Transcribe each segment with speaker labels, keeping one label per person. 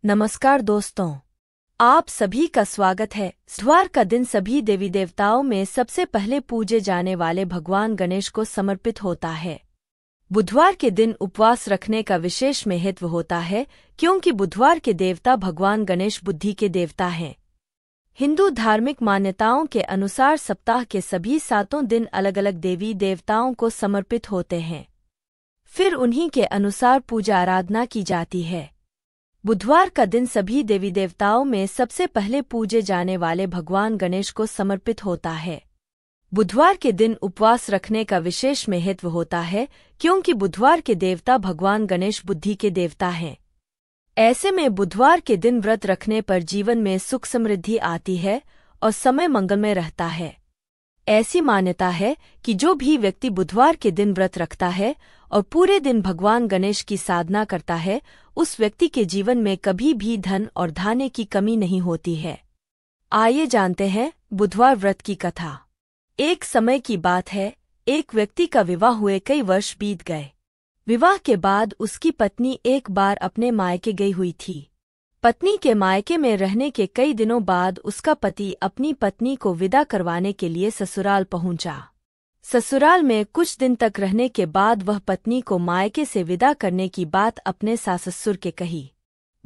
Speaker 1: नमस्कार दोस्तों, आप सभी का स्वागत है। बुधवार का दिन सभी देवी देवताओं में सबसे पहले पूजे जाने वाले भगवान गणेश को समर्पित होता है। बुधवार के दिन उपवास रखने का विशेष महत्व होता है क्योंकि बुधवार के देवता भगवान गणेश बुद्धि के देवता हैं। हिंदू धार्मिक मान्यताओं के अनुसार सप्ताह के सभी 7 दिन अलग अलग देवी देवताओं को समर्पित होते हैं, फिर उन्हीं के अनुसार पूजा आराधना की जाती है। बुधवार का दिन सभी देवी देवताओं में सबसे पहले पूजे जाने वाले भगवान गणेश को समर्पित होता है। बुधवार के दिन उपवास रखने का विशेष महत्व होता है क्योंकि बुधवार के देवता भगवान गणेश बुद्धि के देवता हैं। ऐसे में बुधवार के दिन व्रत रखने पर जीवन में सुख समृद्धि आती है और समय मंगलमय रहता है। ऐसी मान्यता है कि जो भी व्यक्ति बुधवार के दिन व्रत रखता है और पूरे दिन भगवान गणेश की साधना करता है, उस व्यक्ति के जीवन में कभी भी धन और धान्य की कमी नहीं होती है। आइए जानते हैं बुधवार व्रत की कथा। एक समय की बात है, एक व्यक्ति का विवाह हुए कई वर्ष बीत गए। विवाह के बाद उसकी पत्नी एक बार अपने मायके गई हुई थी। पत्नी के मायके में रहने के कई दिनों बाद उसका पति अपनी पत्नी को विदा करवाने के लिए ससुराल पहुंचा। ससुराल में कुछ दिन तक रहने के बाद वह पत्नी को मायके से विदा करने की बात अपने सास-ससुर के कही।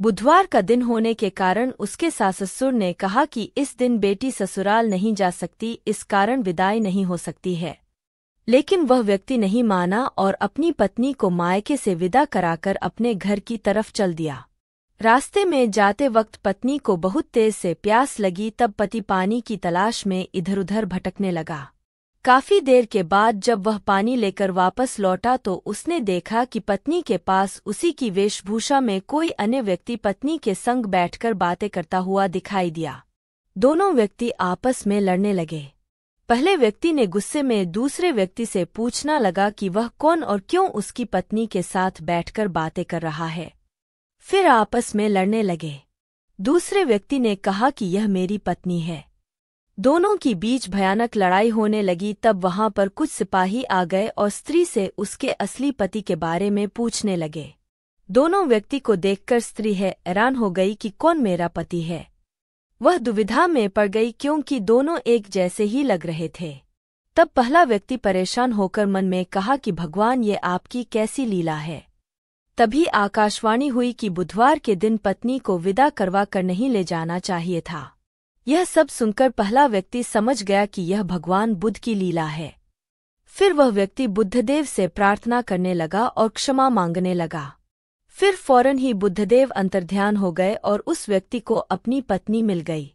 Speaker 1: बुधवार का दिन होने के कारण उसके सास-ससुर ने कहा कि इस दिन बेटी ससुराल नहीं जा सकती, इस कारण विदाई नहीं हो सकती है। लेकिन वह व्यक्ति नहीं माना और अपनी पत्नी को मायके से विदा कराकर अपने घर की तरफ चल दिया। रास्ते में जाते वक्त पत्नी को बहुत तेज से प्यास लगी, तब पति पानी की तलाश में इधर-उधर भटकने लगा। काफी देर के बाद जब वह पानी लेकर वापस लौटा तो उसने देखा कि पत्नी के पास उसी की वेशभूषा में कोई अन्य व्यक्ति पत्नी के संग बैठकर बातें करता हुआ दिखाई दिया। दोनों व्यक्ति आपस में लड़ने लगे। पहले व्यक्ति ने गुस्से में दूसरे व्यक्ति से पूछना लगा कि वह कौन और क्यों उसकी पत्नी के साथ बैठकर बातें कर रहा है। फिर आपस में लड़ने लगे। दूसरे व्यक्ति ने कहा कि यह मेरी पत्नी है। दोनों की बीच भयानक लड़ाई होने लगी। तब वहां पर कुछ सिपाही आ गए और स्त्री से उसके असली पति के बारे में पूछने लगे। दोनों व्यक्ति को देखकर स्त्री हैरान हो गई कि कौन मेरा पति है। वह दुविधा में पड़ गई क्योंकि दोनों एक जैसे ही लग रहे थे। तब पहला व्यक्ति परेशान होकर मन में कहा कि भगवान, ये आपकी कैसी लीला है। तभी आकाशवाणी हुई कि बुधवार के दिन पत्नी को विदा करवा कर नहीं ले जाना चाहिए था। यह सब सुनकर पहला व्यक्ति समझ गया कि यह भगवान बुद्ध की लीला है। फिर वह व्यक्ति बुद्धदेव से प्रार्थना करने लगा और क्षमा मांगने लगा। फिर फौरन ही बुद्धदेव अंतर्ध्यान हो गए और उस व्यक्ति को अपनी पत्नी मिल गई।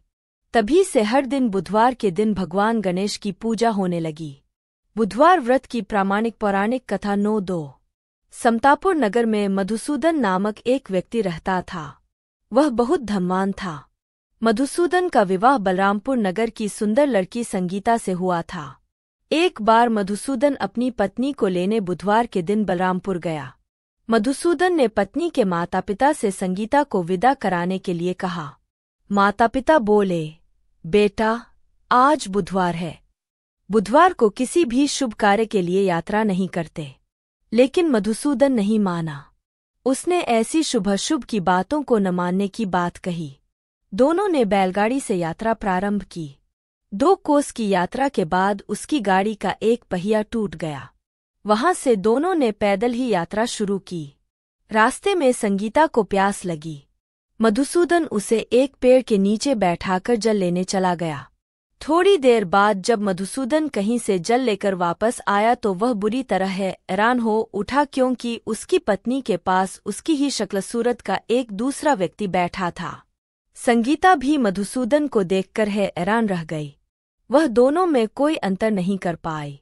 Speaker 1: तभी से हर दिन बुधवार के दिन भगवान गणेश की पूजा होने लगी। बुधवार व्रत की प्रामाणिक पौराणिक कथा 9-2। समतापुर नगर में मधुसूदन नामक एक व्यक्ति रहता था। वह बहुत धनवान था। मधुसूदन का विवाह बलरामपुर नगर की सुंदर लड़की संगीता से हुआ था। एक बार मधुसूदन अपनी पत्नी को लेने बुधवार के दिन बलरामपुर गया। मधुसूदन ने पत्नी के माता पिता से संगीता को विदा कराने के लिए कहा। माता पिता बोले, बेटा, आज बुधवार है। बुधवार को किसी भी शुभ कार्य के लिए यात्रा नहीं करते। लेकिन मधुसूदन नहीं माना। उसने ऐसी शुभ की बातों को न मानने की बात कही। दोनों ने बैलगाड़ी से यात्रा प्रारंभ की। 2 कोस की यात्रा के बाद उसकी गाड़ी का एक पहिया टूट गया। वहां से दोनों ने पैदल ही यात्रा शुरू की। रास्ते में संगीता को प्यास लगी। मधुसूदन उसे एक पेड़ के नीचे बैठाकर जल लेने चला गया। थोड़ी देर बाद जब मधुसूदन कहीं से जल लेकर वापस आया तो वह बुरी तरह हैरान हो उठा क्योंकि उसकी पत्नी के पास उसकी ही शक्ल सूरत का एक दूसरा व्यक्ति बैठा था। संगीता भी मधुसूदन को देखकर हैरान रह गई। वह दोनों में कोई अंतर नहीं कर पाई।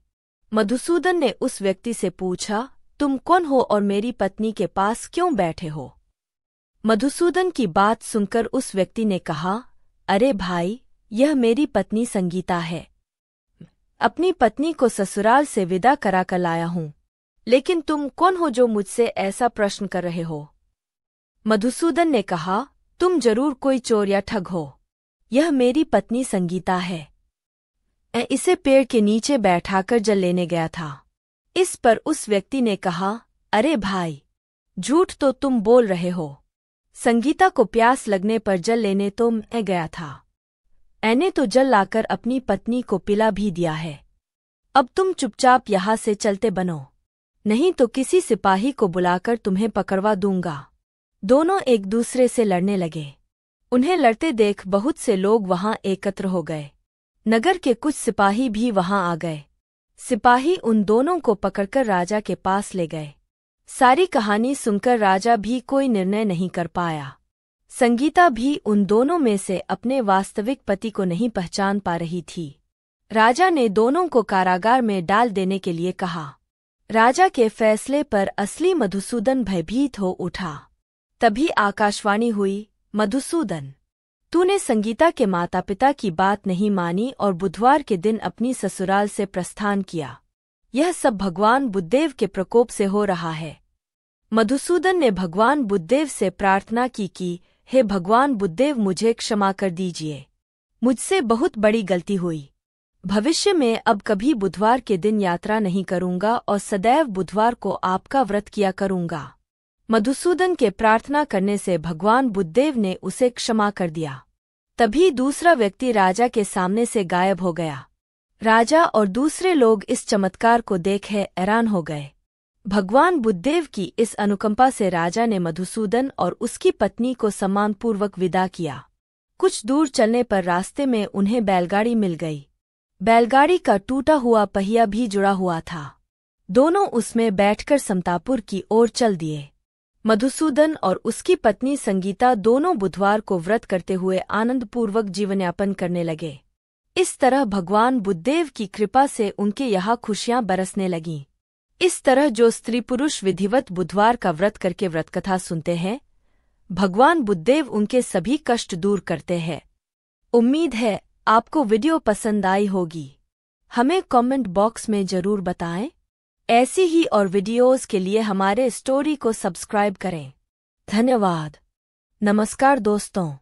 Speaker 1: मधुसूदन ने उस व्यक्ति से पूछा, तुम कौन हो और मेरी पत्नी के पास क्यों बैठे हो? मधुसूदन की बात सुनकर उस व्यक्ति ने कहा, अरे भाई, यह मेरी पत्नी संगीता है। अपनी पत्नी को ससुराल से विदा करा कर लाया हूं। लेकिन तुम कौन हो जो मुझसे ऐसा प्रश्न कर रहे हो? मधुसूदन ने कहा, तुम जरूर कोई चोर या ठग हो। यह मेरी पत्नी संगीता है। मैं इसे पेड़ के नीचे बैठाकर जल लेने गया था। इस पर उस व्यक्ति ने कहा, अरे भाई, झूठ तो तुम बोल रहे हो। संगीता को प्यास लगने पर जल लेने तो मैं गया था। मैंने तो जल लाकर अपनी पत्नी को पिला भी दिया है। अब तुम चुपचाप यहाँ से चलते बनो, नहीं तो किसी सिपाही को बुलाकर तुम्हें पकड़वा दूंगा। दोनों एक दूसरे से लड़ने लगे। उन्हें लड़ते देख बहुत से लोग वहां एकत्र हो गए। नगर के कुछ सिपाही भी वहां आ गए। सिपाही उन दोनों को पकड़कर राजा के पास ले गए। सारी कहानी सुनकर राजा भी कोई निर्णय नहीं कर पाया। संगीता भी उन दोनों में से अपने वास्तविक पति को नहीं पहचान पा रही थी। राजा ने दोनों को कारागार में डाल देने के लिए कहा। राजा के फैसले पर असली मधुसूदन भयभीत हो उठा। तभी आकाशवाणी हुई, मधुसूदन, तूने संगीता के माता पिता की बात नहीं मानी और बुधवार के दिन अपनी ससुराल से प्रस्थान किया। यह सब भगवान बुद्धदेव के प्रकोप से हो रहा है। मधुसूदन ने भगवान बुद्धदेव से प्रार्थना की कि हे भगवान बुद्धदेव, मुझे क्षमा कर दीजिए। मुझसे बहुत बड़ी गलती हुई। भविष्य में अब कभी बुधवार के दिन यात्रा नहीं करूंगा और सदैव बुधवार को आपका व्रत किया करूंगा। मधुसूदन के प्रार्थना करने से भगवान बुद्धदेव ने उसे क्षमा कर दिया। तभी दूसरा व्यक्ति राजा के सामने से गायब हो गया। राजा और दूसरे लोग इस चमत्कार को देखे हैरान हो गए। भगवान बुद्धदेव की इस अनुकंपा से राजा ने मधुसूदन और उसकी पत्नी को सम्मानपूर्वक विदा किया। कुछ दूर चलने पर रास्ते में उन्हें बैलगाड़ी मिल गई। बैलगाड़ी का टूटा हुआ पहिया भी जुड़ा हुआ था। दोनों उसमें बैठकर समतापुर की ओर चल दिए। मधुसूदन और उसकी पत्नी संगीता दोनों बुधवार को व्रत करते हुए आनंदपूर्वक जीवनयापन करने लगे। इस तरह भगवान बुद्धदेव की कृपा से उनके यहाँ खुशियां बरसने लगीं। इस तरह जो स्त्री पुरुष विधिवत बुधवार का व्रत करके व्रतकथा सुनते हैं, भगवान बुद्धदेव उनके सभी कष्ट दूर करते हैं। उम्मीद है आपको वीडियो पसंद आई होगी। हमें कमेंट बॉक्स में जरूर बताएं। ऐसी ही और वीडियोस के लिए हमारे स्टोरी को सब्सक्राइब करें। धन्यवाद। नमस्कार दोस्तों,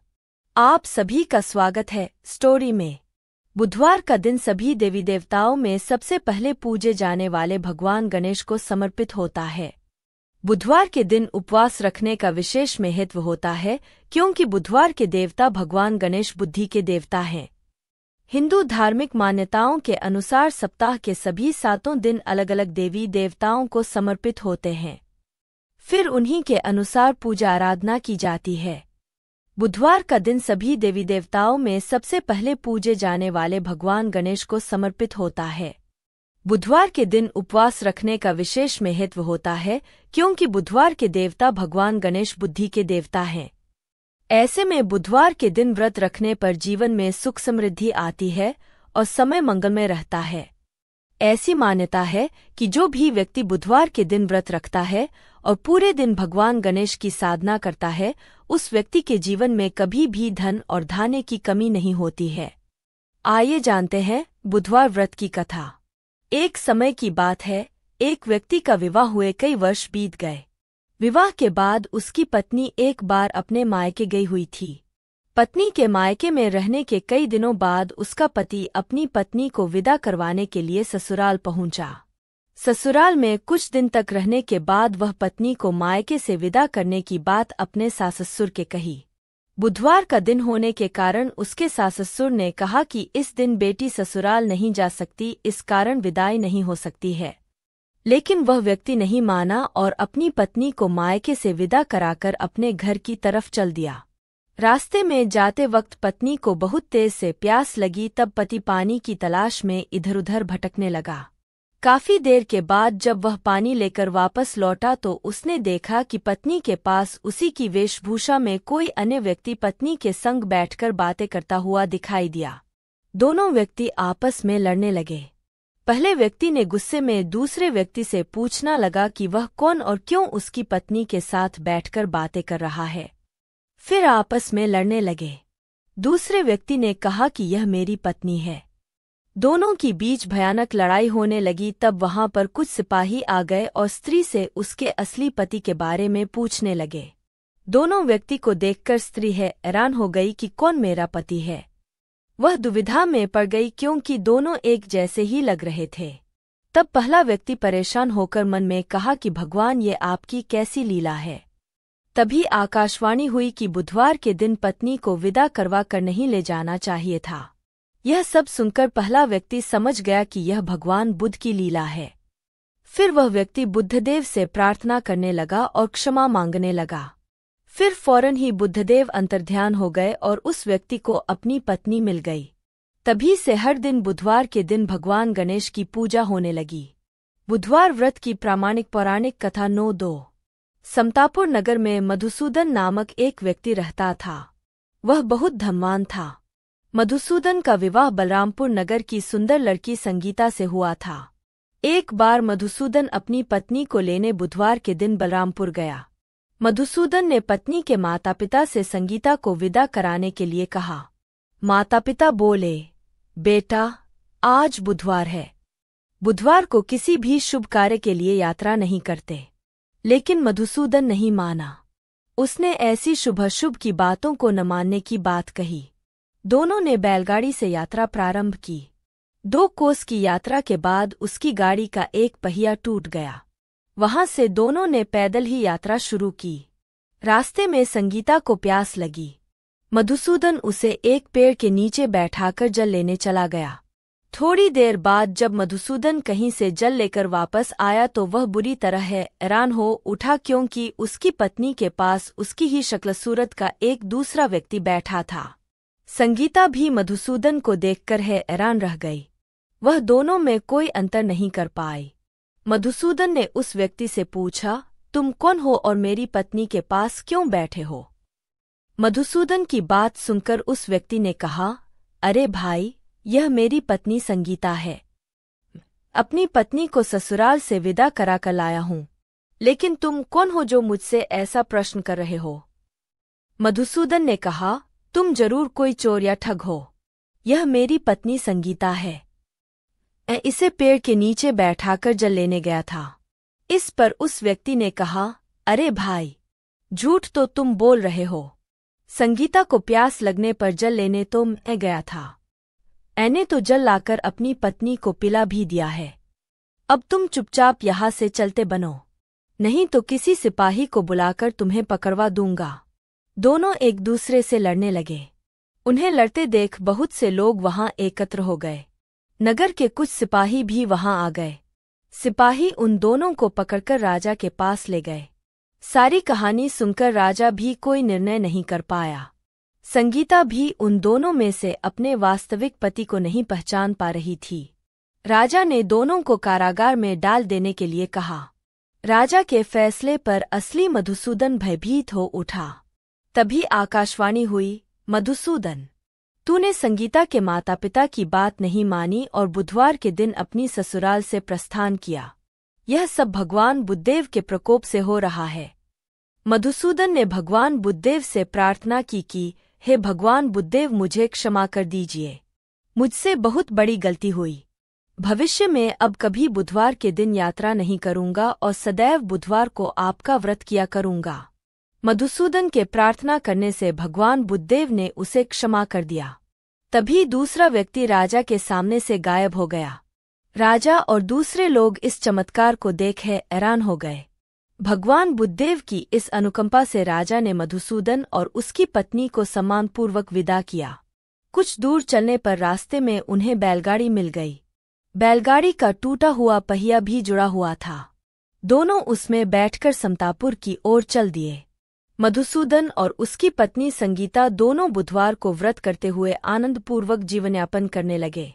Speaker 1: आप सभी का स्वागत है स्टोरी में। बुधवार का दिन सभी देवी देवताओं में सबसे पहले पूजे जाने वाले भगवान गणेश को समर्पित होता है। बुधवार के दिन उपवास रखने का विशेष महत्व होता है क्योंकि बुधवार के देवता भगवान गणेश बुद्धि के देवता हैं। हिंदू धार्मिक मान्यताओं के अनुसार सप्ताह के सभी 7 दिन अलग अलग देवी देवताओं को समर्पित होते हैं। फिर उन्हीं के अनुसार पूजा आराधना की जाती है। बुधवार का दिन सभी देवी देवताओं में सबसे पहले पूजे जाने वाले भगवान गणेश को समर्पित होता है। बुधवार के दिन उपवास रखने का विशेष महत्व होता है क्योंकि बुधवार के देवता भगवान गणेश बुद्धि के देवता हैं। ऐसे में बुधवार के दिन व्रत रखने पर जीवन में सुख समृद्धि आती है और समय मंगलमय रहता है। ऐसी मान्यता है कि जो भी व्यक्ति बुधवार के दिन व्रत रखता है और पूरे दिन भगवान गणेश की साधना करता है, उस व्यक्ति के जीवन में कभी भी धन और धान्य की कमी नहीं होती है। आइए जानते हैं बुधवार व्रत की कथा। एक समय की बात है, एक व्यक्ति का विवाह हुए कई वर्ष बीत गए। विवाह के बाद उसकी पत्नी एक बार अपने मायके गई हुई थी। पत्नी के मायके में रहने के कई दिनों बाद उसका पति अपनी पत्नी को विदा करवाने के लिए ससुराल पहुंचा। ससुराल में कुछ दिन तक रहने के बाद वह पत्नी को मायके से विदा करने की बात अपने सास-ससुर के कही। बुधवार का दिन होने के कारण उसके सास-ससुर ने कहा कि इस दिन बेटी ससुराल नहीं जा सकती, इस कारण विदाई नहीं हो सकती है। लेकिन वह व्यक्ति नहीं माना और अपनी पत्नी को मायके से विदा कराकर अपने घर की तरफ चल दिया। रास्ते में जाते वक्त पत्नी को बहुत तेज से प्यास लगी, तब पति पानी की तलाश में इधर उधर भटकने लगा। काफी देर के बाद जब वह पानी लेकर वापस लौटा तो उसने देखा कि पत्नी के पास उसी की वेशभूषा में कोई अन्य व्यक्ति पत्नी के संग बैठकर बातें करता हुआ दिखाई दिया। दोनों व्यक्ति आपस में लड़ने लगे। पहले व्यक्ति ने गुस्से में दूसरे व्यक्ति से पूछना लगा कि वह कौन और क्यों उसकी पत्नी के साथ बैठकर बातें कर रहा है। फिर आपस में लड़ने लगे। दूसरे व्यक्ति ने कहा कि यह मेरी पत्नी है। दोनों की बीच भयानक लड़ाई होने लगी। तब वहां पर कुछ सिपाही आ गए और स्त्री से उसके असली पति के बारे में पूछने लगे। दोनों व्यक्ति को देखकर स्त्री हैरान हो गई कि कौन मेरा पति है। वह दुविधा में पड़ गई क्योंकि दोनों एक जैसे ही लग रहे थे। तब पहला व्यक्ति परेशान होकर मन में कहा कि भगवान, ये आपकी कैसी लीला है। तभी आकाशवाणी हुई कि बुधवार के दिन पत्नी को विदा करवा कर नहीं ले जाना चाहिए था। यह सब सुनकर पहला व्यक्ति समझ गया कि यह भगवान बुद्ध की लीला है। फिर वह व्यक्ति बुद्धदेव से प्रार्थना करने लगा और क्षमा मांगने लगा। फिर फौरन ही बुद्धदेव अंतर्ध्यान हो गए और उस व्यक्ति को अपनी पत्नी मिल गई। तभी से हर दिन बुधवार के दिन भगवान गणेश की पूजा होने लगी। बुधवार व्रत की प्रामाणिक पौराणिक कथा 9-2। समतापुर नगर में मधुसूदन नामक एक व्यक्ति रहता था। वह बहुत धनवान था। मधुसूदन का विवाह बलरामपुर नगर की सुंदर लड़की संगीता से हुआ था। एक बार मधुसूदन अपनी पत्नी को लेने बुधवार के दिन बलरामपुर गया। मधुसूदन ने पत्नी के माता पिता से संगीता को विदा कराने के लिए कहा। माता पिता बोले, बेटा, आज बुधवार है। बुधवार को किसी भी शुभ कार्य के लिए यात्रा नहीं करते। लेकिन मधुसूदन नहीं माना। उसने ऐसी शुभ की बातों को न मानने की बात कही। दोनों ने बैलगाड़ी से यात्रा प्रारंभ की। 2 कोस की यात्रा के बाद उसकी गाड़ी का एक पहिया टूट गया। वहां से दोनों ने पैदल ही यात्रा शुरू की। रास्ते में संगीता को प्यास लगी। मधुसूदन उसे एक पेड़ के नीचे बैठाकर जल लेने चला गया। थोड़ी देर बाद जब मधुसूदन कहीं से जल लेकर वापस आया तो वह बुरी तरह हैरान हो उठा, क्योंकि उसकी पत्नी के पास उसकी ही शक्ल सूरत का एक दूसरा व्यक्ति बैठा था। संगीता भी मधुसूदन को देखकर हैरान रह गई। वह दोनों में कोई अंतर नहीं कर पाई। मधुसूदन ने उस व्यक्ति से पूछा, तुम कौन हो और मेरी पत्नी के पास क्यों बैठे हो? मधुसूदन की बात सुनकर उस व्यक्ति ने कहा, अरे भाई, यह मेरी पत्नी संगीता है। अपनी पत्नी को ससुराल से विदा करा कर लाया हूँ। लेकिन तुम कौन हो जो मुझसे ऐसा प्रश्न कर रहे हो? मधुसूदन ने कहा, तुम जरूर कोई चोर या ठग हो। यह मेरी पत्नी संगीता है। मैं इसे पेड़ के नीचे बैठाकर जल लेने गया था। इस पर उस व्यक्ति ने कहा, अरे भाई, झूठ तो तुम बोल रहे हो। संगीता को प्यास लगने पर जल लेने तो मैं गया था। मैंने तो जल लाकर अपनी पत्नी को पिला भी दिया है। अब तुम चुपचाप यहाँ से चलते बनो, नहीं तो किसी सिपाही को बुलाकर तुम्हें पकड़वा दूंगा। दोनों एक दूसरे से लड़ने लगे। उन्हें लड़ते देख बहुत से लोग वहां एकत्र हो गए। नगर के कुछ सिपाही भी वहां आ गए। सिपाही उन दोनों को पकड़कर राजा के पास ले गए। सारी कहानी सुनकर राजा भी कोई निर्णय नहीं कर पाया। संगीता भी उन दोनों में से अपने वास्तविक पति को नहीं पहचान पा रही थी। राजा ने दोनों को कारागार में डाल देने के लिए कहा। राजा के फैसले पर असली मधुसूदन भयभीत हो उठा। तभी आकाशवाणी हुई, मधुसूदन, तूने संगीता के माता पिता की बात नहीं मानी और बुधवार के दिन अपनी ससुराल से प्रस्थान किया। यह सब भगवान बुद्धदेव के प्रकोप से हो रहा है। मधुसूदन ने भगवान बुद्धदेव से प्रार्थना की कि हे भगवान बुद्धदेव, मुझे क्षमा कर दीजिए। मुझसे बहुत बड़ी गलती हुई। भविष्य में अब कभी बुधवार के दिन यात्रा नहीं करूंगा और सदैव बुधवार को आपका व्रत किया करूंगा। मधुसूदन के प्रार्थना करने से भगवान बुद्धदेव ने उसे क्षमा कर दिया। तभी दूसरा व्यक्ति राजा के सामने से गायब हो गया। राजा और दूसरे लोग इस चमत्कार को देख हैरान हो गए। भगवान बुद्धदेव की इस अनुकंपा से राजा ने मधुसूदन और उसकी पत्नी को सम्मानपूर्वक विदा किया। कुछ दूर चलने पर रास्ते में उन्हें बैलगाड़ी मिल गई। बैलगाड़ी का टूटा हुआ पहिया भी जुड़ा हुआ था। दोनों उसमें बैठकर समतापुर की ओर चल दिए। मधुसूदन और उसकी पत्नी संगीता दोनों बुधवार को व्रत करते हुए आनंदपूर्वक जीवनयापन करने लगे।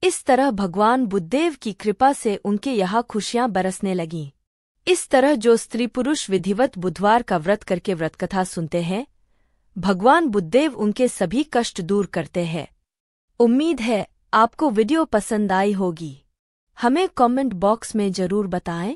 Speaker 1: इस तरह भगवान बुद्धदेव की कृपा से उनके यहाँ खुशियां बरसने लगीं। इस तरह जो स्त्री पुरुष विधिवत बुधवार का व्रत करके व्रतकथा सुनते हैं, भगवान बुद्धदेव उनके सभी कष्ट दूर करते हैं। उम्मीद है आपको वीडियो पसंद आई होगी। हमें कमेंट बॉक्स में जरूर बताएं।